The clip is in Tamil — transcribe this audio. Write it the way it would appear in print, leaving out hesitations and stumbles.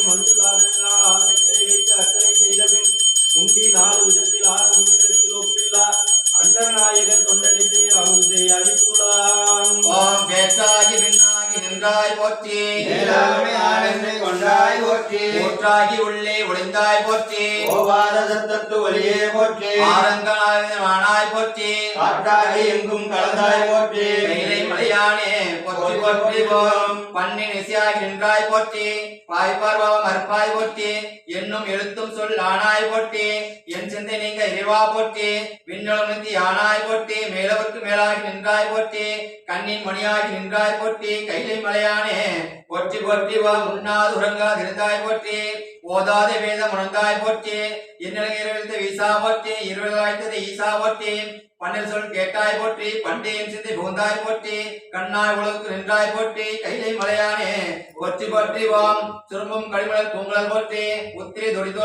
மண்டு சாதனங்களால் ஆதனக்கரை வைத்து அக்கறை செய்த பின் உண்டி 4 விதத்தில் 6 விதத்தில் ஒப்பில்லா அண்டநாயகர் தொண்டரை செய்ய அமுதை அளித்துள்ளான். ஓம் கேட்டாகி விண்ணாகி நின்றாய் போற்றி, கொண்டாய் போற்றி, ஊற்றாகி உள்ளே ஒளிந்தாய் போற்றி, ஓவாத சத்தத்து ஒளியே போற்றி, ஆரங்கனாய் போற்றி, காற்றாகி எங்கும் கலந்தாய் போற்றி, மேலை மலையானே போற்றி போற்றி. ஓம் பண்ணி நிசையாகி நின்றாய் போற்றி, பாய்பார்வாவம் அற்பாய் போற்றி, என்னும் எழுத்தும் சொல் ஆனாய் போற்றி, என் சிந்தை நீங்க இறைவா போற்றி, விண்ணொழுந்தி ஆனாய் போற்றி, மேலவர்க்கு மேலாகி நின்றாய் போற்றி, கண்ணின் மணியாகி நின்றாய் போற்றி, கைலை மலையானே போற்றி போற்றி. வா உண்ணாது உறங்காது இருந்தாய் போற்றி, ஓதாத வேதம் உணர்ந்தாய் போற்றி, இரவிழ்ந்த வீசா போற்றி, இருவழாய்த்தது ஈசா போற்றி, பன்னில் சொல் கேட்டாய் போற்றி, பண்டியின் சிந்தை புகுந்தாய் போற்றி, கண்ணாய் உலகுக்கு நின்றாய் போற்றி, கைலை மலையானே போற்றி போற்றி. வாம் சுரும்பும் கடிமலர் பூங்கலல் போற்றி, உத்திரி தொடிதோ